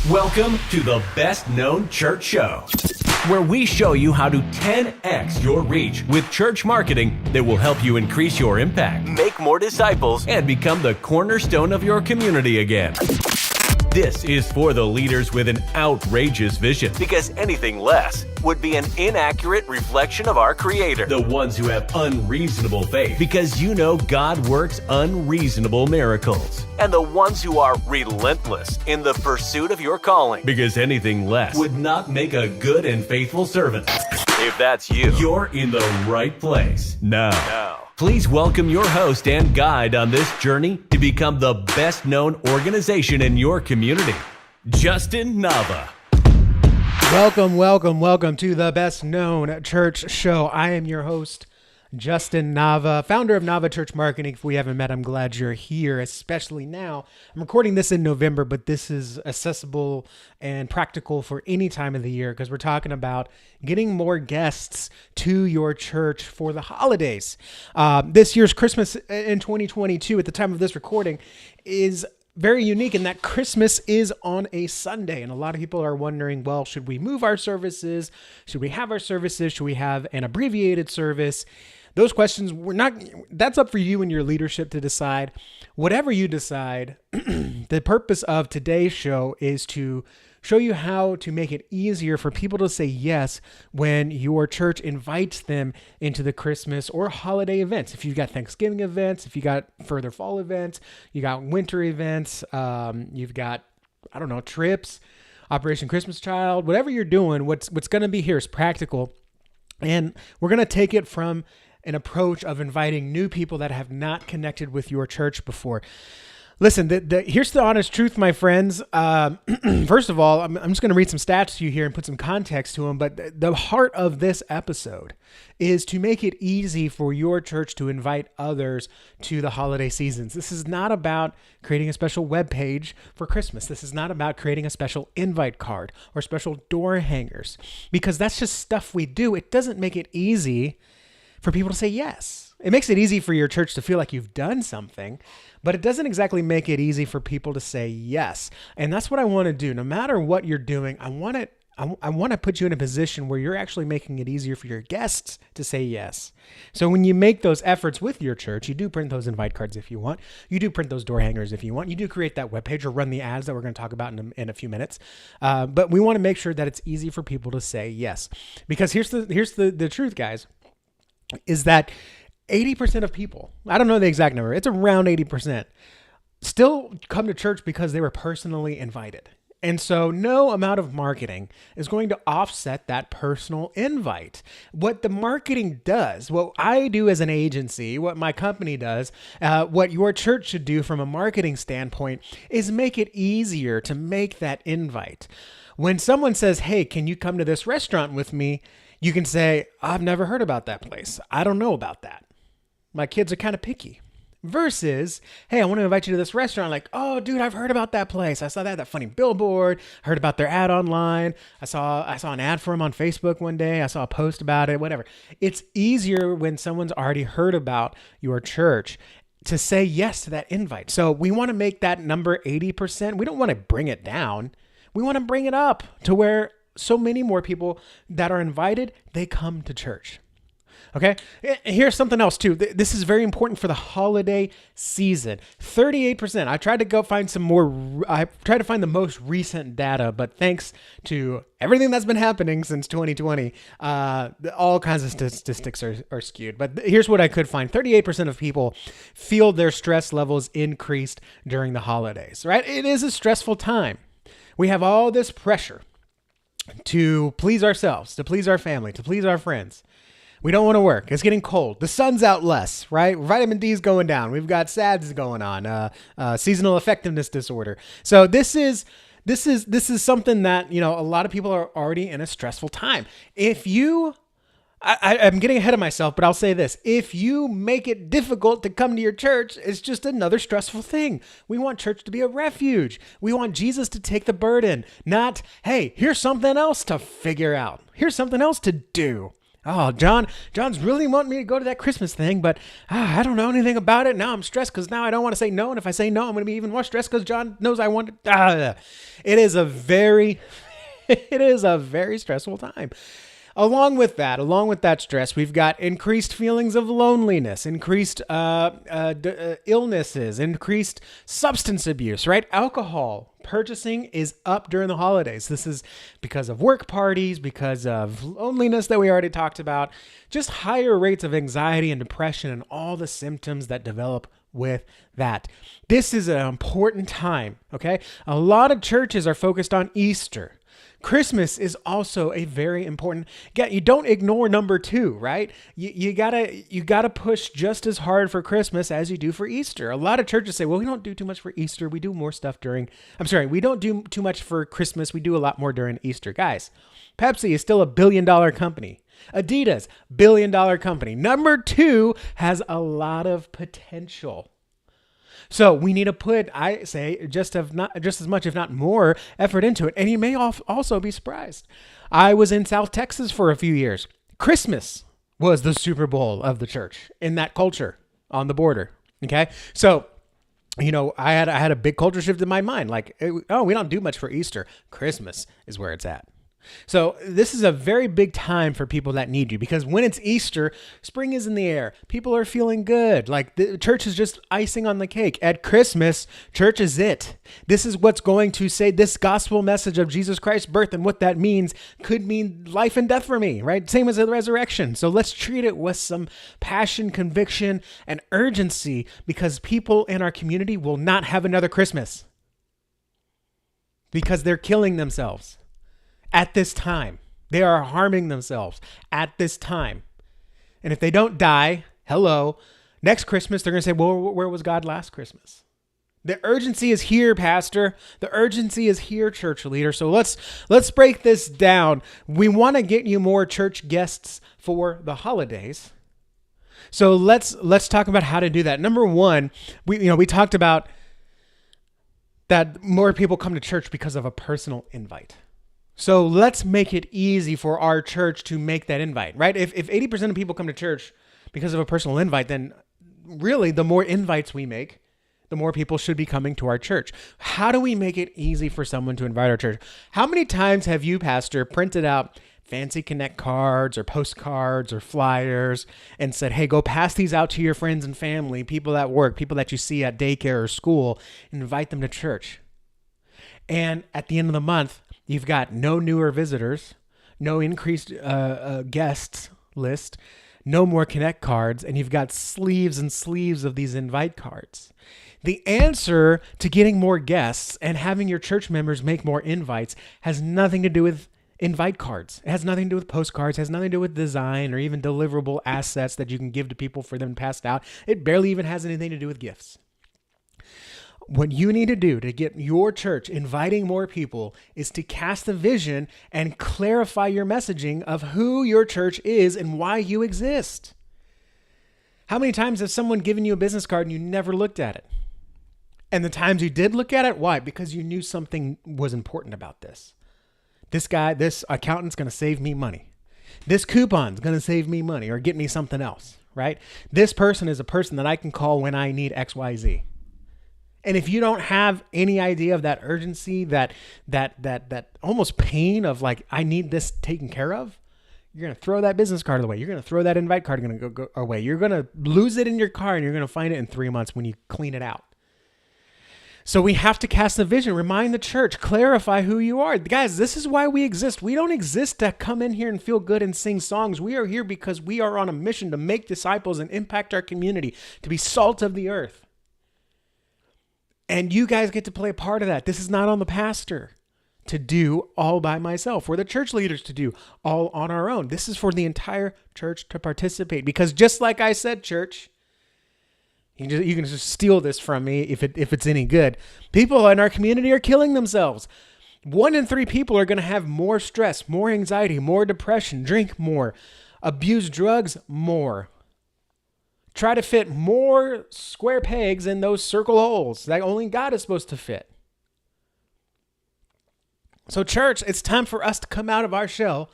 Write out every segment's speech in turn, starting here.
Welcome to the Best Known Church Show, where we show you how to 10x your reach with church marketing that will help you increase your impact, make more disciples, and become the cornerstone of your community again. This is for the leaders with an outrageous vision, because anything less would be an inaccurate reflection of our Creator. The ones who have unreasonable faith, because you know God works unreasonable miracles. And the ones who are relentless in the pursuit of your calling, because anything less would not make a good and faithful servant. If that's you, you're in the right place. Now, please welcome your host and guide on this journey to become the best known organization in your community, Justin Nava. Welcome to the Best Known Church Show. I am your host, Justin Nava, founder of Nava Church Marketing. If we haven't met, I'm glad you're here, especially now. I'm recording this in November, but this is accessible and practical for any time of the year because we're talking about getting more guests to your church for the holidays. This year's Christmas in 2022, at the time of this recording, is very unique in that Christmas is on a Sunday. And a lot of people are wondering, well, should we move our services? Should we have our services? Should we have an abbreviated service? Those questions, that's up for you and your leadership to decide. Whatever you decide, the purpose of today's show is to show you how to make it easier for people to say yes when your church invites them into the Christmas or holiday events. If you've got Thanksgiving events, if you got further fall events, you got winter events, you've got, trips, Operation Christmas Child, whatever you're doing, what's going to be here is practical. And we're going to take it from an approach of inviting new people that have not connected with your church before. Listen, here's the honest truth, my friends. First of all, I'm just going to read some stats to you here and put some context to them. But the heart of this episode is to make it easy for your church to invite others to the holiday seasons. This is not about creating a special web page for Christmas. This is not about creating a special invite card or special door hangers, because that's just stuff we do. It doesn't make it easy for people to say yes. It makes it easy for your church to feel like you've done something, but it doesn't exactly make it easy for people to say yes. And that's what I want to do. No matter what you're doing, I want to put you in a position where you're actually making it easier for your guests to say yes. So when you make those efforts with your church, you do print those invite cards if you want. You do print those door hangers if you want. You do create that webpage or run the ads that we're going to talk about in a few minutes. But we want to make sure that it's easy for people to say yes. Because here's the truth, guys, is that 80% of people, I don't know the exact number, it's around 80%, still come to church because they were personally invited. And so no amount of marketing is going to offset that personal invite. What the marketing does, what I do as an agency, what my company does, what your church should do from a marketing standpoint is make it easier to make that invite. When someone says, hey, can you come to this restaurant with me? You can say, I've never heard about that place. I don't know about that. My kids are kind of picky. Versus, hey, I want to invite you to this restaurant. Like, oh, dude, I've heard about that place. I saw that funny billboard. I heard about their ad online. I saw an ad for them on Facebook one day. I saw a post about it, whatever. It's easier when someone's already heard about your church to say yes to that invite. So we want to make that number 80%. We don't want to bring it down. We want to bring it up to where so many more people that are invited, they come to church. Okay, here's something else too. This is very important for the holiday season. 38%. I tried to go find some more. I tried to find the most recent data, but thanks to everything that's been happening since 2020, all kinds of statistics are skewed. But here's what I could find. 38% of people feel their stress levels increased during the holidays, right? It is a stressful time. We have all this pressure to please ourselves, to please our family, to please our friends. We don't want to work. It's getting cold. The sun's out less, right? Vitamin D is going down. We've got SADS going on, seasonal effectiveness disorder. So this is something that, a lot of people are already in a stressful time. I'm getting ahead of myself, but I'll say this. If you make it difficult to come to your church, it's just another stressful thing. We want church to be a refuge. We want Jesus to take the burden, not, hey, here's something else to figure out. Here's something else to do. Oh, John's really wanting me to go to that Christmas thing, but I don't know anything about it. Now I'm stressed because now I don't want to say no. And if I say no, I'm going to be even more stressed because John knows I want it. It is a very, it is a very stressful time. Along with that stress, we've got increased feelings of loneliness, increased illnesses, increased substance abuse, right? Alcohol purchasing is up during the holidays. This is because of work parties, because of loneliness that we already talked about, just higher rates of anxiety and depression and all the symptoms that develop with that. This is an important time, okay? A lot of churches are focused on Easter. Christmas is also a very important. You don't ignore number 2, right? You gotta push just as hard for Christmas as you do for Easter. A lot of churches say, "Well, we don't do too much for Easter. We do more stuff during." We don't do too much for Christmas. We do a lot more during Easter, guys. Pepsi is still $1 billion company. Adidas, $1 billion company. Number 2 has a lot of potential. So we need to put, I say, just as much, if not more, effort into it. And you may also be surprised. I was in South Texas for a few years. Christmas was the Super Bowl of the church in that culture on the border. Okay. So, I had a big culture shift in my mind. Like, oh, we don't do much for Easter. Christmas is where it's at. So this is a very big time for people that need you, because when it's Easter, spring is in the air. People are feeling good. Like, the church is just icing on the cake. At Christmas, church is it. This is what's going to say this gospel message of Jesus Christ's birth, and what that means could mean life and death for me, right? Same as the resurrection. So let's treat it with some passion, conviction, and urgency, because people in our community will not have another Christmas because they're killing themselves. At this time, they are harming themselves at this time. And if they don't die, next Christmas, they're going to say, well, where was God last Christmas? The urgency is here, Pastor. The urgency is here, church leader. So let's break this down. We want to get you more church guests for the holidays. So let's talk about how to do that. Number 1, we talked about that more people come to church because of a personal invite. So let's make it easy for our church to make that invite, right? If 80% of people come to church because of a personal invite, then really the more invites we make, the more people should be coming to our church. How do we make it easy for someone to invite our church? How many times have you, Pastor, printed out fancy Connect cards or postcards or flyers and said, hey, go pass these out to your friends and family, people at work, people that you see at daycare or school, and invite them to church? And at the end of the month, you've got no newer visitors, no increased guests list, no more Connect cards, and you've got sleeves and sleeves of these invite cards. The answer to getting more guests and having your church members make more invites has nothing to do with invite cards. It has nothing to do with postcards. It has nothing to do with design or even deliverable assets that you can give to people for them passed out. It barely even has anything to do with gifts. What you need to do to get your church inviting more people is to cast the vision and clarify your messaging of who your church is and why you exist. How many times has someone given you a business card and you never looked at it? And the times you did look at it, why? Because you knew something was important about this. This accountant's going to save me money. This coupon's going to save me money or get me something else, right? This person is a person that I can call when I need XYZ. And if you don't have any idea of that urgency, that almost pain of like, I need this taken care of, you're going to throw that business card away. You're going to throw that invite card go away. You're going to lose it in your car, and you're going to find it in 3 months when you clean it out. So we have to cast the vision, remind the church, clarify who you are. Guys, this is why we exist. We don't exist to come in here and feel good and sing songs. We are here because we are on a mission to make disciples and impact our community, to be salt of the earth. And you guys get to play a part of that. This is not on the pastor to do all by myself, or the church leaders to do all on our own. This is for the entire church to participate. Because just like I said, church, you can just steal this from me if it's any good. People in our community are killing themselves. 1 in 3 people are going to have more stress, more anxiety, more depression, drink more, abuse drugs more. Try to fit more square pegs in those circle holes that only God is supposed to fit. So church, it's time for us to come out of our shell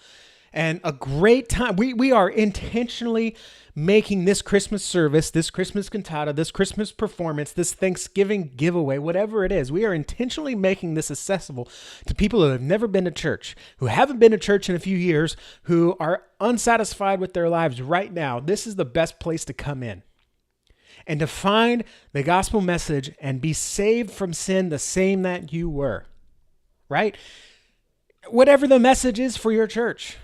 and a great time. We are intentionally making this Christmas service, this Christmas cantata, this Christmas performance, this Thanksgiving giveaway, whatever it is, we are intentionally making this accessible to people who have never been to church, who haven't been to church in a few years, who are unsatisfied with their lives right now. This is the best place to come in and to find the gospel message and be saved from sin the same that you were, right? Whatever the message is for your church.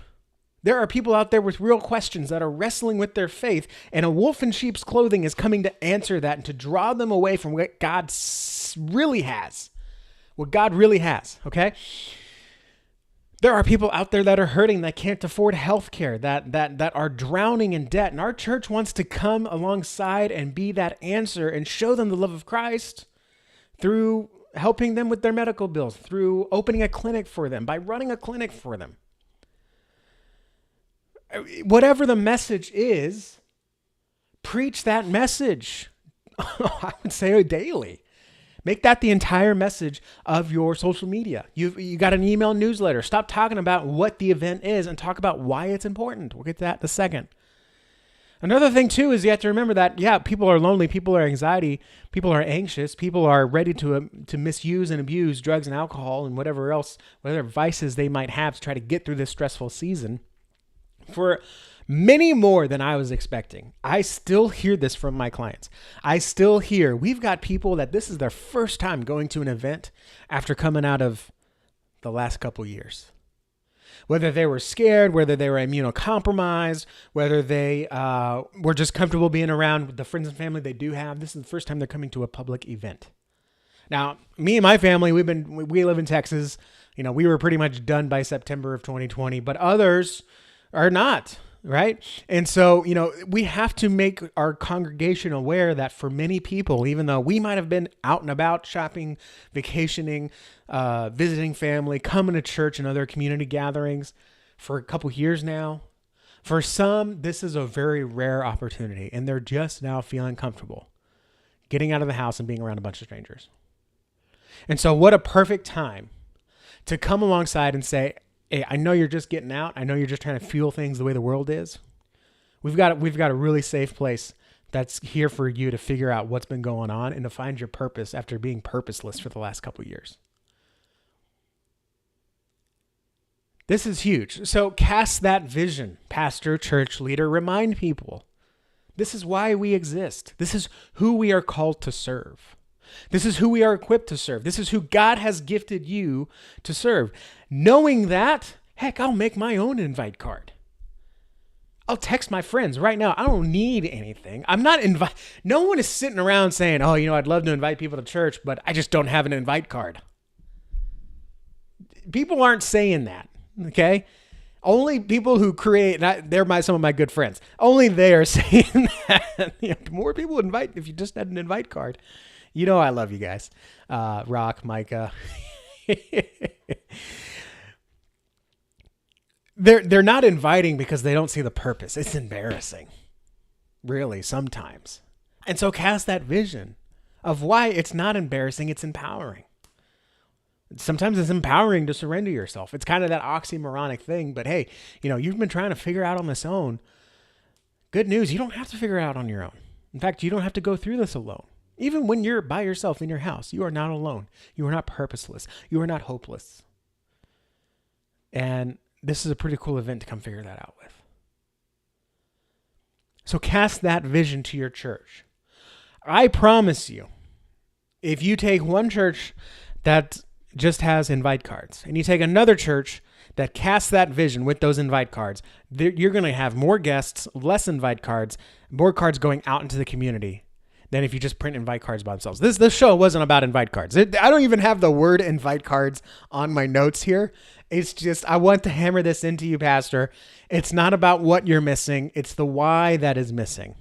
There are people out there with real questions that are wrestling with their faith, and a wolf in sheep's clothing is coming to answer that and to draw them away from what God really has. What God really has, okay? There are people out there that are hurting, that can't afford health care, that are drowning in debt, and our church wants to come alongside and be that answer and show them the love of Christ through helping them with their medical bills, through opening a clinic for them, by running a clinic for them. Whatever the message is, preach that message. I would say daily. Make that the entire message of your social media. You got an email newsletter. Stop talking about what the event is and talk about why it's important. We'll get to that in a second. Another thing too is you have to remember that, people are lonely, people are anxiety, people are anxious, people are ready to misuse and abuse drugs and alcohol and whatever else, whatever vices they might have to try to get through this stressful season. For many more than I was expecting. I still hear this from my clients. I still hear we've got people that this is their first time going to an event after coming out of the last couple years. Whether they were scared, whether they were immunocompromised, whether they were just comfortable being around the friends and family they do have. This is the first time they're coming to a public event. Now, me and my family, we live in Texas. We were pretty much done by September of 2020, but others are not, right? And so, we have to make our congregation aware that for many people, even though we might have been out and about shopping, vacationing, visiting family, coming to church and other community gatherings for a couple years now, for some, this is a very rare opportunity, and they're just now feeling comfortable getting out of the house and being around a bunch of strangers. And so what a perfect time to come alongside and say, hey, I know you're just getting out. I know you're just trying to fuel things the way the world is. We've got a really safe place that's here for you to figure out what's been going on and to find your purpose after being purposeless for the last couple of years. This is huge. So cast that vision, pastor, church leader, remind people. This is why we exist. This is who we are called to serve. This is who we are equipped to serve. This is who God has gifted you to serve. Knowing that, heck, I'll make my own invite card. I'll text my friends right now. I don't need anything. No one is sitting around saying, I'd love to invite people to church, but I just don't have an invite card. People aren't saying that, okay? Only people who create, they're some of my good friends. Only they are saying that. More people would invite if you just had an invite card. I love you guys. Rock, Micah. They're not inviting because they don't see the purpose. It's embarrassing. Really, sometimes. And so cast that vision of why it's not embarrassing, it's empowering. Sometimes it's empowering to surrender yourself. It's kind of that oxymoronic thing, but hey, you've been trying to figure out on this own. Good news, you don't have to figure it out on your own. In fact, you don't have to go through this alone. Even when you're by yourself in your house, you are not alone. You are not purposeless. You are not hopeless. And this is a pretty cool event to come figure that out with. So cast that vision to your church. I promise you, if you take one church that just has invite cards and you take another church that casts that vision with those invite cards, you're going to have more guests, less invite cards, more cards going out into the community than if you just print invite cards by themselves. This show wasn't about invite cards. I don't even have the word invite cards on my notes here. It's just, I want to hammer this into you, Pastor. It's not about what you're missing. It's the why that is missing.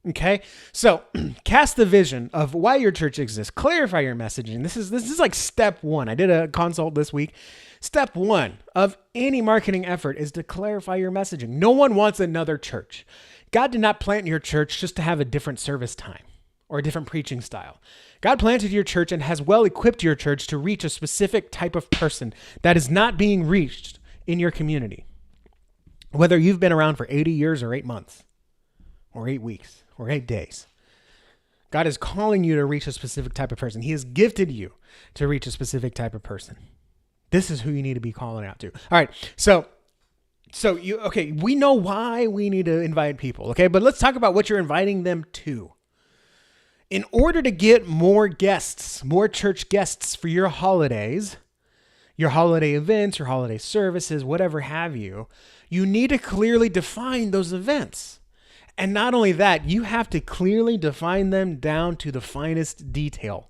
Okay? So cast the vision of why your church exists. Clarify your messaging. This is like step one. I did a consult this week. Step one of any marketing effort is to clarify your messaging. No one wants another church. God did not plant your church just to have a different service time or a different preaching style. God planted your church and has well equipped your church to reach a specific type of person that is not being reached in your community. Whether you've been around for 80 years or 8 months or 8 weeks or 8 days, God is calling you to reach a specific type of person. He has gifted you to reach a specific type of person. This is who you need to be calling out to. All right. We know why we need to invite people. Okay. But let's talk about what you're inviting them to. In order to get more guests, more church guests for your holidays, your holiday events, your holiday services, whatever have you, you need to clearly define those events. And not only that, you have to clearly define them down to the finest detail.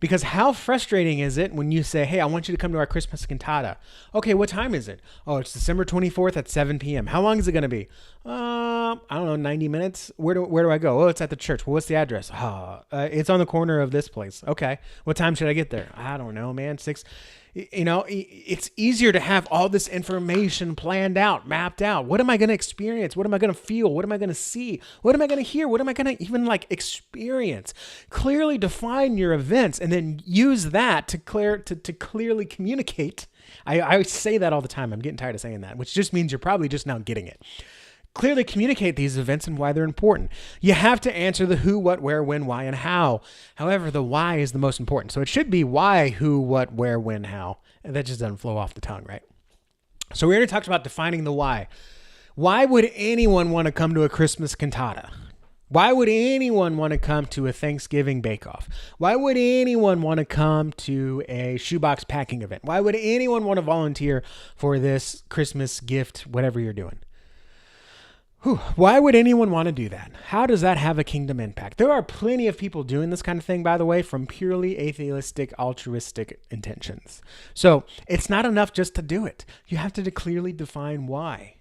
Because how frustrating is it when you say, hey, I want you to come to our Christmas cantata. Okay, what time is it? Oh, it's December 24th at 7 p.m. How long is it going to be? I don't know, 90 minutes? Where do I go? Oh, it's at the church. Well, what's the address? It's on the corner of this place. Okay. What time should I get there? I don't know, man. 6. It's easier to have all this information planned out, mapped out. What am I going to experience? What am I going to feel? What am I going to see? What am I going to hear? What am I going to even experience? Clearly define your events and then use that to clearly communicate. I say that all the time. I'm getting tired of saying that, which just means you're probably just now getting it. Clearly communicate these events and why they're important. You have to answer the who, what, where, when, why, and how. However, the why is the most important. So it should be why, who, what, where, when, how. And that just doesn't flow off the tongue, right? So we already talked about defining the why. Why would anyone want to come to a Christmas cantata? Why would anyone want to come to a Thanksgiving bake-off? Why would anyone want to come to a shoebox packing event? Why would anyone want to volunteer for this Christmas gift, whatever you're doing? Why would anyone want to do that? How does that have a kingdom impact? There are plenty of people doing this kind of thing, by the way, from purely atheistic, altruistic intentions. So it's not enough just to do it. You have to clearly define why.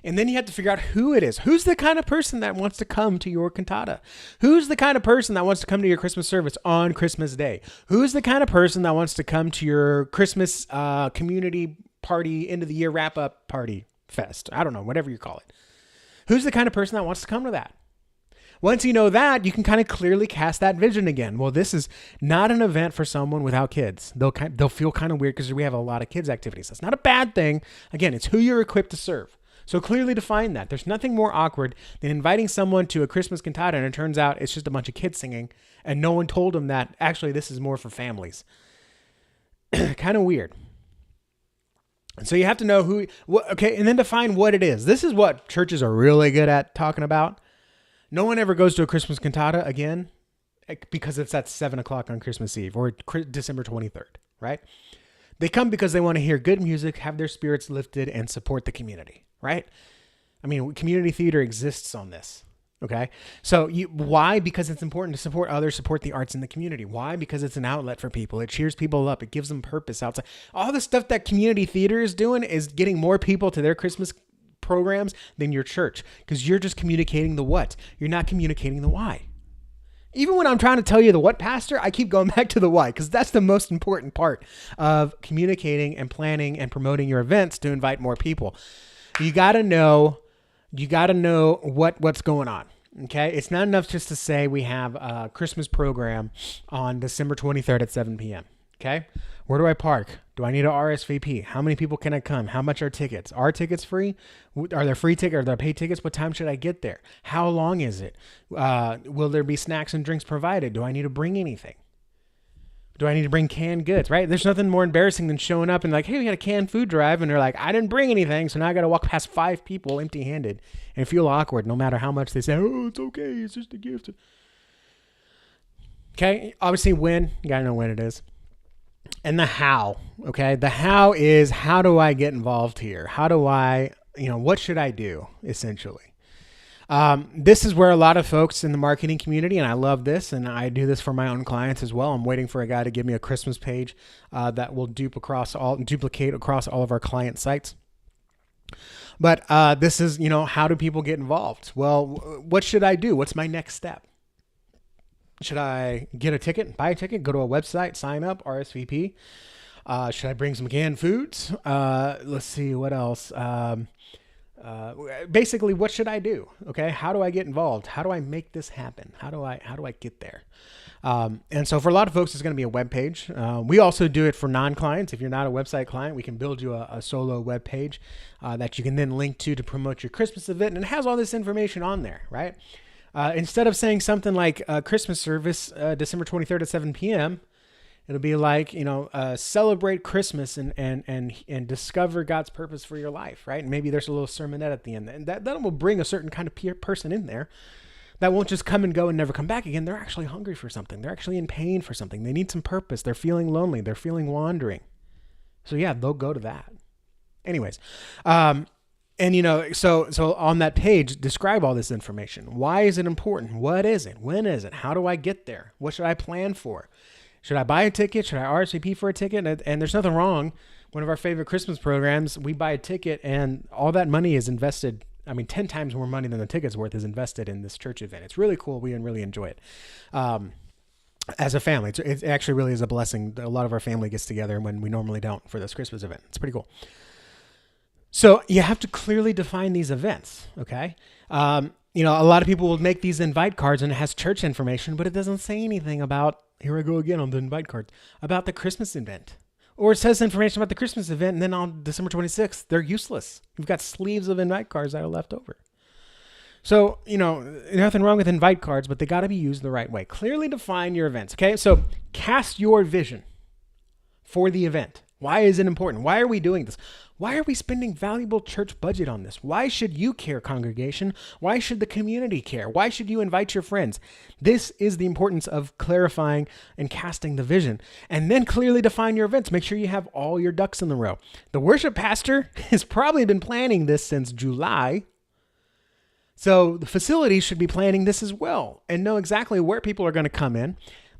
And then you have to figure out who it is. Who's the kind of person that wants to come to your cantata? Who's the kind of person that wants to come to your Christmas service on Christmas Day? Who's the kind of person that wants to come to your Christmas community party, end of the year wrap-up party? Fest. I don't know, whatever you call it. Who's the kind of person that wants to come to that? Once you know that, you can kind of clearly cast that vision again. Well, this is not an event for someone without kids. They'll feel kind of weird because we have a lot of kids activities. That's not a bad thing. Again, it's who you're equipped to serve. So clearly define that. There's nothing more awkward than inviting someone to a Christmas cantata and it turns out it's just a bunch of kids singing and no one told them that actually this is more for families. Kind of weird. And so you have to know and then define what it is. This is what churches are really good at talking about. No one ever goes to a Christmas cantata again because it's at 7:00 on Christmas Eve or December 23rd, right? They come because they want to hear good music, have their spirits lifted, and support the community, right? I mean, community theater exists on this. Okay. So why? Because it's important to support others, support the arts in the community. Why? Because it's an outlet for people. It cheers people up. It gives them purpose outside. All the stuff that community theater is doing is getting more people to their Christmas programs than your church because you're just communicating the what. You're not communicating the why. Even when I'm trying to tell you the what, Pastor, I keep going back to the why because that's the most important part of communicating and planning and promoting your events to invite more people. You got to know what's going on. Okay. It's not enough just to say we have a Christmas program on December 23rd at 7 p.m. Okay. Where do I park? Do I need an RSVP? How many people can I come? How much are tickets? Are tickets free? Are there free tickets? Are there paid tickets? What time should I get there? How long is it? Will there be snacks and drinks provided? Do I need to bring anything? Do I need to bring canned goods, right? There's nothing more embarrassing than showing up and like, hey, we had a canned food drive. And they're like, I didn't bring anything. So now I got to walk past 5 people empty handed and feel awkward no matter how much they say, oh, it's okay. It's just a gift. Okay. Obviously when, you got to know when it is. And the how, okay? The how is how do I get involved here? How do I, what should I do essentially? This is where a lot of folks in the marketing community, and I love this, and I do this for my own clients as well. I'm waiting for a guy to give me a Christmas page that will duplicate across all of our client sites. But this is, how do people get involved? Well, what should I do? What's my next step? Should I get a ticket, buy a ticket, go to a website, sign up, RSVP? Should I bring some canned foods? Let's see, what else? Basically, what should I do? Okay. How do I get involved? How do I make this happen? How do I get there? And so for a lot of folks, it's going to be a web page. We also do it for non-clients. If you're not a website client, we can build you a solo web page that you can then link to promote your Christmas event. And it has all this information on there, right? Instead of saying something like Christmas service, December 23rd at 7 p.m., it'll be like, celebrate Christmas and discover God's purpose for your life, right? And maybe there's a little sermonette at the end. And that will bring a certain kind of person in there that won't just come and go and never come back again. They're actually hungry for something. They're actually in pain for something. They need some purpose. They're feeling lonely. They're feeling wandering. So yeah, they'll go to that. Anyways, so on that page, describe all this information. Why is it important? What is it? When is it? How do I get there? What should I plan for? Should I buy a ticket? Should I RSVP for a ticket? And there's nothing wrong. One of our favorite Christmas programs, we buy a ticket and all that money is invested. 10 times more money than the ticket's worth is invested in this church event. It's really cool. We really enjoy it. As a family, it actually really is a blessing. A lot of our family gets together when we normally don't for this Christmas event. It's pretty cool. So you have to clearly define these events. Okay. A lot of people will make these invite cards and it has church information, but it doesn't say anything about, here I go again on the invite card, about the Christmas event. Or it says information about the Christmas event, and then on December 26th, they're useless. You've got sleeves of invite cards that are left over. So, nothing wrong with invite cards, but they got to be used the right way. Clearly define your events, okay? So cast your vision for the event. Why is it important? Why are we doing this? Why are we spending valuable church budget on this? Why should you care, congregation? Why should the community care? Why should you invite your friends? This is the importance of clarifying and casting the vision. And then clearly define your events. Make sure you have all your ducks in the row. The worship pastor has probably been planning this since July. So the facility should be planning this as well and know exactly where people are going to come in.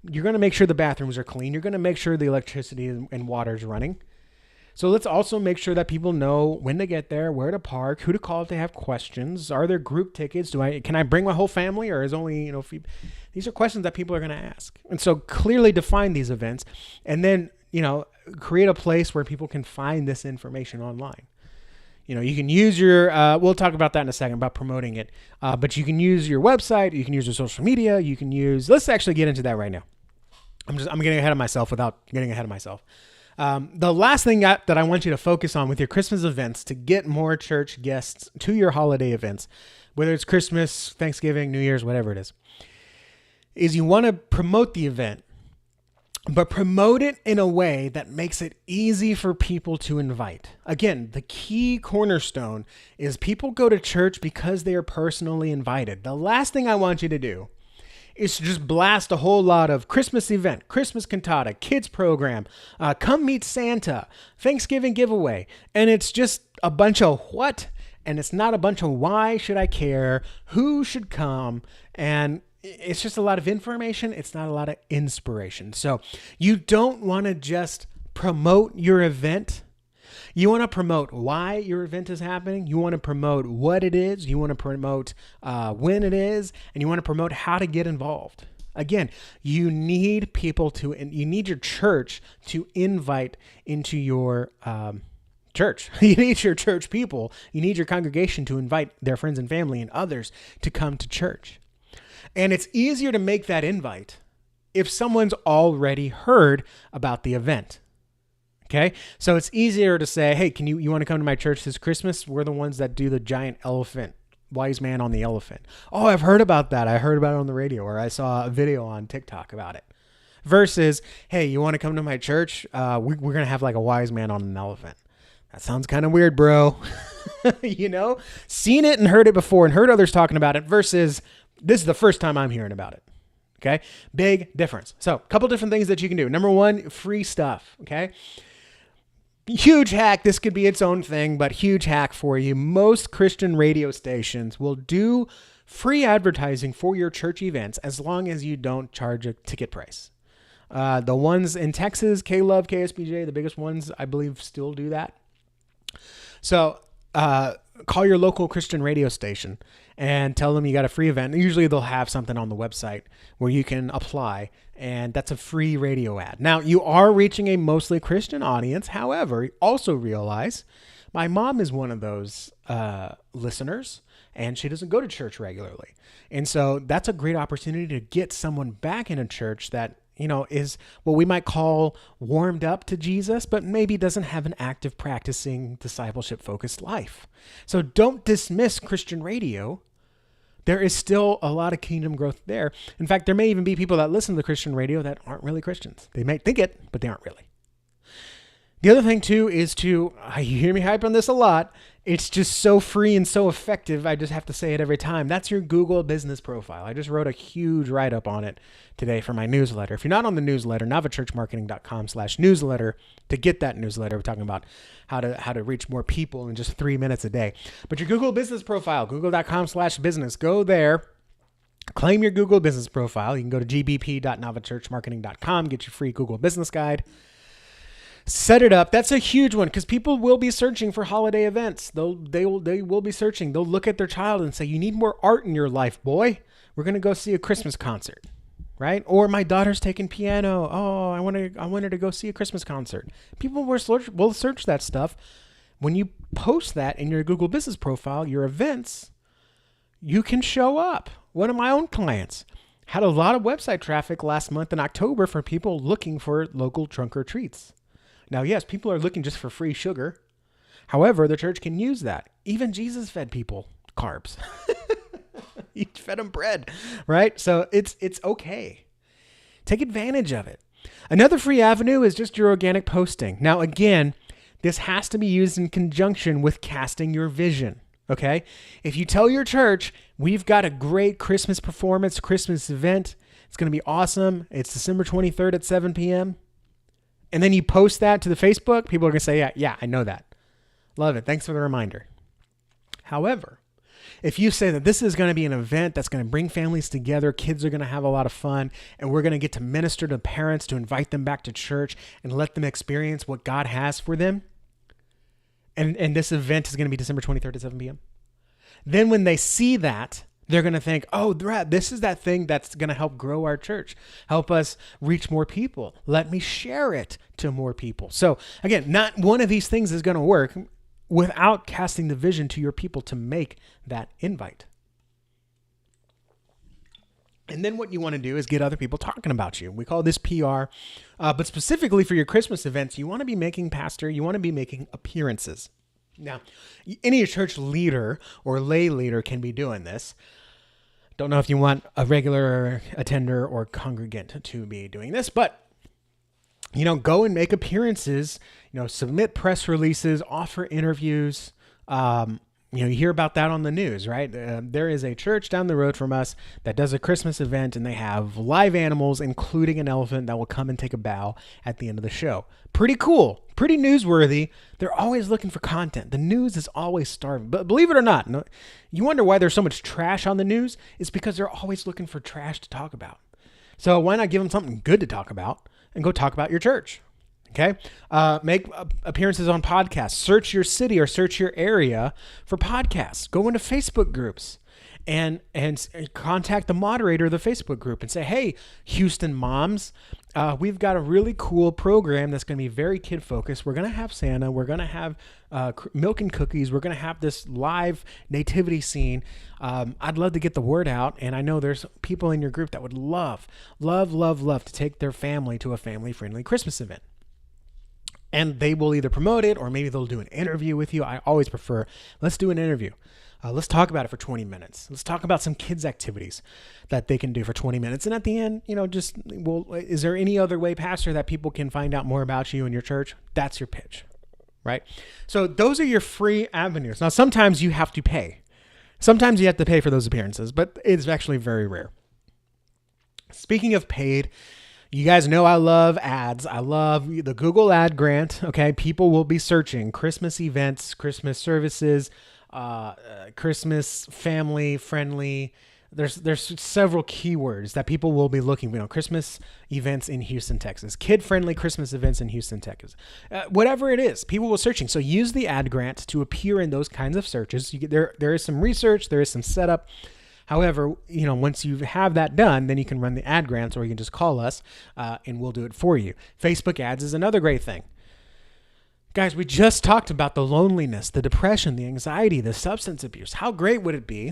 You're going to make sure the bathrooms are clean. You're going to make sure the electricity and water is running. So let's also make sure that people know when to get there, where to park, who to call if they have questions. Are there group tickets? Can I bring my whole family, or is only, these are questions that people are going to ask. And so clearly define these events and then, create a place where people can find this information online. You can use your, we'll talk about that in a second about promoting it. But you can use your website, you can use your social media, let's actually get into that right now. I'm getting ahead of myself without getting ahead of myself. The last thing that I want you to focus on with your Christmas events to get more church guests to your holiday events, whether it's Christmas, Thanksgiving, New Year's, whatever it is you want to promote the event, but promote it in a way that makes it easy for people to invite. Again, the key cornerstone is people go to church because they are personally invited. The last thing I want you to do is to just blast a whole lot of Christmas event, Christmas cantata, kids program, come meet Santa, Thanksgiving giveaway. And it's just a bunch of what? And it's not a bunch of why should I care, who should come, and it's just a lot of information. It's not a lot of inspiration. So you don't want to just promote your event. You want to promote why your event is happening. You want to promote what it is. You want to promote when it is, and you want to promote how to get involved. Again, you need you need your church to invite into your church. You need your church people. You need your congregation to invite their friends and family and others to come to church. And it's easier to make that invite if someone's already heard about the event. Okay, so it's easier to say, hey, you want to come to my church this Christmas? We're the ones that do the giant elephant, wise man on the elephant. Oh, I've heard about that. I heard about it on the radio, or I saw a video on TikTok about it. Versus, hey, you want to come to my church? We're going to have like a wise man on an elephant. That sounds kind of weird, bro. Seen it and heard it before and heard others talking about it versus this is the first time I'm hearing about it. Okay, big difference. So a couple different things that you can do. Number one, free stuff. Okay. Huge hack. This could be its own thing, but huge hack for you. Most Christian radio stations will do free advertising for your church events as long as you don't charge a ticket price. The ones in Texas, K-Love, KSBJ, the biggest ones, I believe still do that. So call your local Christian radio station and tell them you got a free event. Usually they'll have something on the website where you can apply, and that's a free radio ad. Now, you are reaching a mostly Christian audience. However, also realize my mom is one of those listeners. and she doesn't go to church regularly. And so that's a great opportunity to get someone back in a church that, is what we might call warmed up to Jesus, but maybe doesn't have an active practicing discipleship focused life. So don't dismiss Christian radio. There is still a lot of kingdom growth there. In fact, there may even be people that listen to the Christian radio that aren't really Christians. They may think it, but they aren't really. The other thing too is you hear me hype on this a lot. It's just so free and so effective. I just have to say it every time. That's your Google business profile. I just wrote a huge write-up on it today for my newsletter. If you're not on the newsletter, navachurchmarketing.com/newsletter to get that newsletter. We're talking about how to reach more people in just 3 minutes a day. But your Google business profile, google.com/business, go there. Claim your Google business profile. You can go to gbp.navachurchmarketing.com, get your free Google business guide. Set it up. That's a huge one because people will be searching for holiday events. They will be searching. They'll look at their child and say, "You need more art in your life, boy. We're going to go see a Christmas concert." Right? Or my daughter's taking piano. Oh, I want her to go see a Christmas concert. People will search that stuff. When you post that in your Google business profile, your events, you can show up. One of my own clients had a lot of website traffic last month in October for people looking for local trunk or treats. Now, yes, people are looking just for free sugar. However, the church can use that. Even Jesus fed people carbs. He fed them bread, right? So it's okay. Take advantage of it. Another free avenue is just your organic posting. Now, again, this has to be used in conjunction with casting your vision, okay? If you tell your church, we've got a great Christmas performance, Christmas event, it's going to be awesome. It's December 23rd at 7 p.m., and then you post that to the Facebook, people are going to say, yeah, I know that. Love it. Thanks for the reminder. However, if you say that this is going to be an event that's going to bring families together, kids are going to have a lot of fun, and we're going to get to minister to parents to invite them back to church and let them experience what God has for them, and this event is going to be December 23rd at 7 p.m., then when they see that, they're going to think, oh, this is that thing that's going to help grow our church, help us reach more people. Let me share it to more people. So again, not one of these things is going to work without casting the vision to your people to make that invite. And then what you want to do is get other people talking about you. We call this PR, but specifically for your Christmas events, you want to be making appearances. Now, any church leader or lay leader can be doing this. Don't know if you want a regular attender or congregant to be doing this, but, go and make appearances, submit press releases, offer interviews. You hear about that on the news, right? There is a church down the road from us that does a Christmas event, and they have live animals, including an elephant that will come and take a bow at the end of the show. Pretty cool, pretty newsworthy. They're always looking for content. The news is always starving. But believe it or not, you wonder why there's so much trash on the news? It's because they're always looking for trash to talk about. So why not give them something good to talk about and go talk about your church? Okay. Make appearances on podcasts. Search your city or search your area for podcasts. Go into Facebook groups and contact the moderator of the Facebook group and say, hey, Houston moms, we've got a really cool program that's going to be very kid focused. We're going to have Santa. We're going to have milk and cookies. We're going to have this live nativity scene. I'd love to get the word out. And I know there's people in your group that would love to take their family to a family-friendly Christmas event. And they will either promote it or maybe they'll do an interview with you. I always prefer, let's do an interview. Let's talk about it for 20 minutes. Let's talk about some kids' activities that they can do for 20 minutes. And at the end, is there any other way, Pastor, that people can find out more about you and your church? That's your pitch, right? So those are your free avenues. Now, sometimes you have to pay. Sometimes you have to pay for those appearances, but it's actually very rare. Speaking of paid, you guys know I love ads. I love the Google ad grant. Okay. People will be searching Christmas events, Christmas services, Christmas family friendly. There's several keywords that people will be looking for. Christmas events in Houston, Texas, kid friendly Christmas events in Houston, Texas, whatever it is, people will searching. So use the ad grant to appear in those kinds of searches. There is some research, there is some setup. However, once you have that done, then you can run the ad grants, or you can just call us and we'll do it for you. Facebook ads is another great thing. Guys, we just talked about the loneliness, the depression, the anxiety, the substance abuse. How great would it be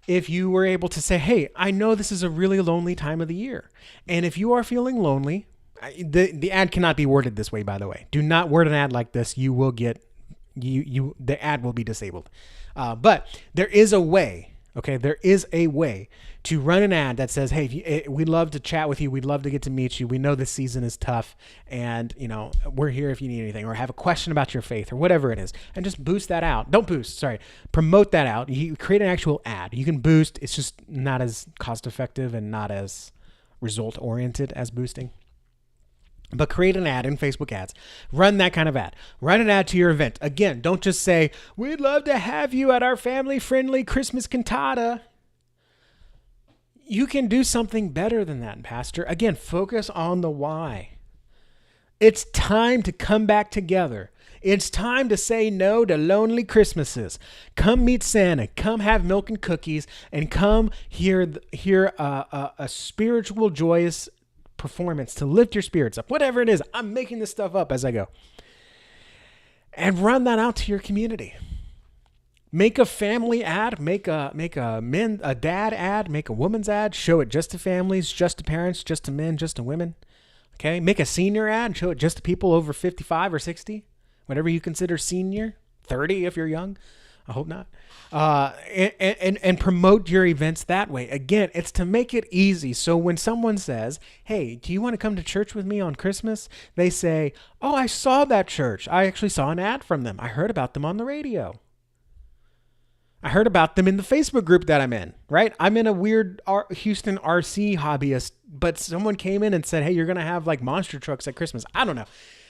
if you were able to say, hey, I know this is a really lonely time of the year. And if you are feeling lonely, the ad cannot be worded this way, by the way. Do not word an ad like this. You will get, the ad will be disabled. But there is a way, okay? There is a way to run an ad that says, hey, we'd love to chat with you. We'd love to get to meet you. We know this season is tough and, we're here if you need anything or have a question about your faith or whatever it is. And just boost that out. Promote that out. You create an actual ad. You can boost. It's just not as cost effective and not as result oriented as boosting. But create an ad in Facebook ads. Run that kind of ad. Run an ad to your event. Again, don't just say, we'd love to have you at our family-friendly Christmas cantata. You can do something better than that, Pastor. Again, focus on the why. It's time to come back together. It's time to say no to lonely Christmases. Come meet Santa. Come have milk and cookies, and come hear a spiritual, joyous performance to lift your spirits up. Whatever it is, I'm making this stuff up as I go. And run that out to your community. Make a family ad, make a dad ad, make a woman's ad, show it just to families, just to parents, just to men, just to women. Okay? Make a senior ad, show it just to people over 55 or 60, whatever you consider senior, 30 if you're young. I hope not. And promote your events that way. Again, it's to make it easy. So when someone says, hey, do you want to come to church with me on Christmas? They say, oh, I saw that church. I actually saw an ad from them. I heard about them on the radio. I heard about them in the Facebook group that I'm in, right? I'm in a weird Houston RC hobbyist, but someone came in and said, hey, you're going to have like monster trucks at Christmas. I don't know.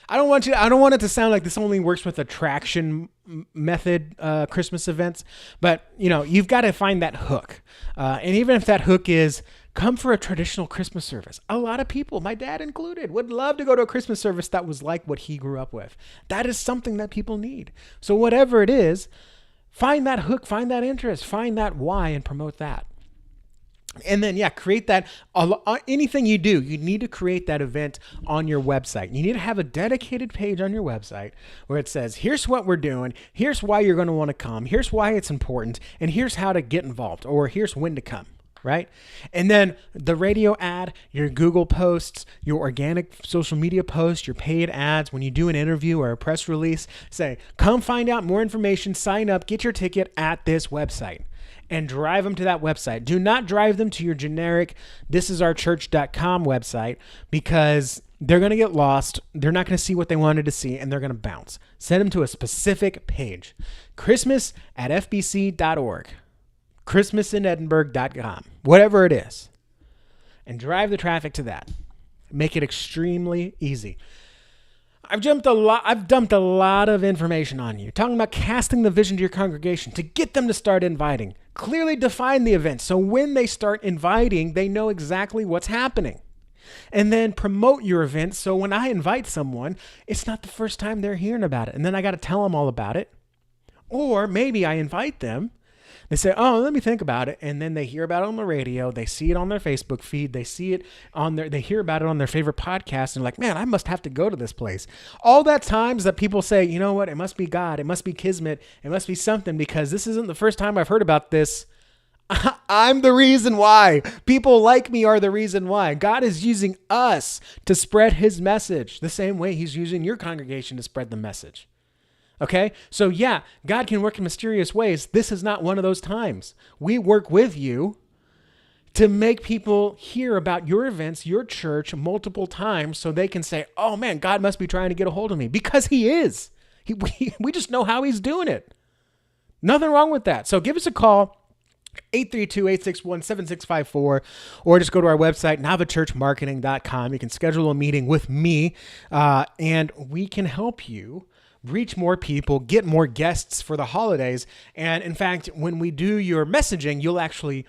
I don't want it to sound like this only works with attraction method Christmas events, but you've got to find that hook. And even if that hook is come for a traditional Christmas service, a lot of people, my dad included, would love to go to a Christmas service that was like what he grew up with. That is something that people need. So whatever it is, find that hook, find that interest, find that why, and promote that. And then, create that. Anything you do, you need to create that event on your website. You need to have a dedicated page on your website where it says, here's what we're doing. Here's why you're going to want to come. Here's why it's important. And here's how to get involved, or here's when to come. Right? And then the radio ad, your Google posts, your organic social media posts, your paid ads, when you do an interview or a press release, say, come find out more information, sign up, get your ticket at this website. And drive them to that website. Do not drive them to your generic thisisourchurch.com website, because they're going to get lost. They're not going to see what they wanted to see, and they're going to bounce. Send them to a specific page. Christmas@fbc.org. Christmasinedinburgh.com. Whatever it is. And drive the traffic to that. Make it extremely easy. I've dumped a lot of information on you, talking about casting the vision to your congregation to get them to start inviting. Clearly define the event, so when they start inviting, they know exactly what's happening. And then promote your event, so when I invite someone, it's not the first time they're hearing about it, and then I got to tell them all about it. Or maybe I invite them, they say, oh, let me think about it. And then they hear about it on the radio. They see it on their Facebook feed. They hear about it on their favorite podcast. And like, man, I must have to go to this place. All that times that people say, you know what? It must be God. It must be Kismet. It must be something, because this isn't the first time I've heard about this. I'm the reason why. People like me are the reason why. God is using us to spread his message the same way he's using your congregation to spread the message. Okay, so God can work in mysterious ways. This is not one of those times. We work with you to make people hear about your events, your church, multiple times, so they can say, oh man, God must be trying to get a hold of me, because he is. We just know how he's doing it. Nothing wrong with that. So give us a call, 832-861-7654, or just go to our website, navachurchmarketing.com. You can schedule a meeting with me, and we can help you reach more people, get more guests for the holidays. And in fact, when we do your messaging, you'll actually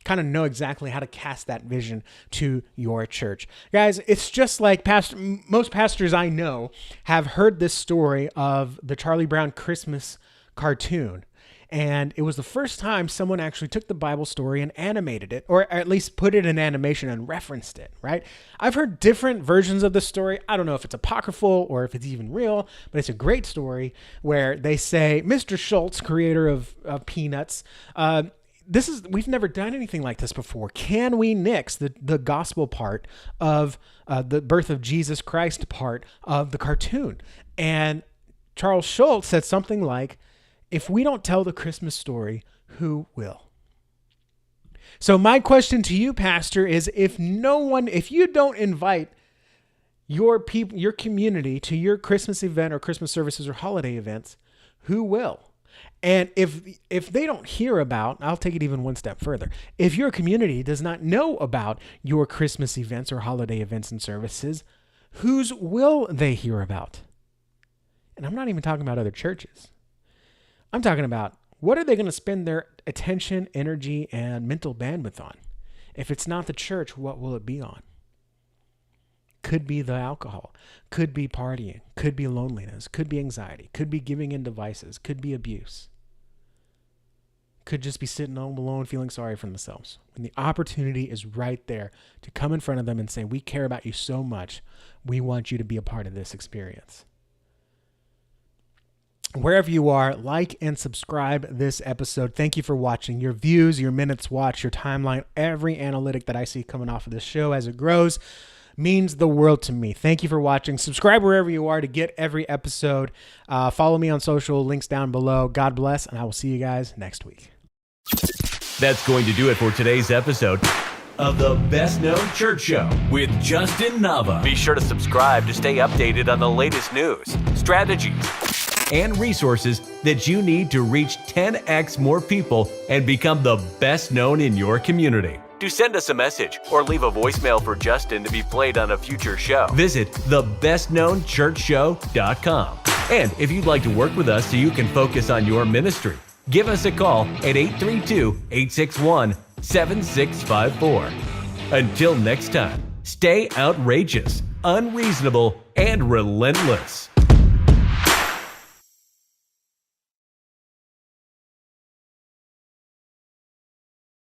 kind of know exactly how to cast that vision to your church. Guys, it's just like most pastors I know have heard this story of the Charlie Brown Christmas cartoon. And it was the first time someone actually took the Bible story and animated it, or at least put it in animation and referenced it, right? I've heard different versions of the story. I don't know if it's apocryphal or if it's even real, but it's a great story where they say, Mr. Schultz, creator of Peanuts, we've never done anything like this before. Can we nix the gospel part of the birth of Jesus Christ part of the cartoon? And Charles Schultz said something like, if we don't tell the Christmas story, who will? So my question to you, Pastor, is if you don't invite your people, your community to your Christmas event or Christmas services or holiday events, who will? And if they don't hear about, I'll take it even one step further. If your community does not know about your Christmas events or holiday events and services, whose will they hear about? And I'm not even talking about other churches. I'm talking about what are they going to spend their attention, energy, and mental bandwidth on? If it's not the church, what will it be on? Could be the alcohol, could be partying, could be loneliness, could be anxiety, could be giving in devices, could be abuse. Could just be sitting home alone feeling sorry for themselves. When the opportunity is right there to come in front of them and say, we care about you so much, we want you to be a part of this experience. Wherever you are, like and subscribe this episode. Thank you for watching. Your views, your minutes watched, your timeline, every analytic that I see coming off of this show as it grows means the world to me. Thank you for watching. Subscribe wherever you are to get every episode. Follow me on social, links down below. God bless, and I will see you guys next week. That's going to do it for today's episode of the Best Known Church Show with Justin Nava. Be sure to subscribe to stay updated on the latest news, strategies, and resources that you need to reach 10x more people and become the best known in your community. To send us a message or leave a voicemail for Justin to be played on a future show, visit thebestknownchurchshow.com. And if you'd like to work with us so you can focus on your ministry, give us a call at 832-861-7654. Until next time, stay outrageous, unreasonable, and relentless.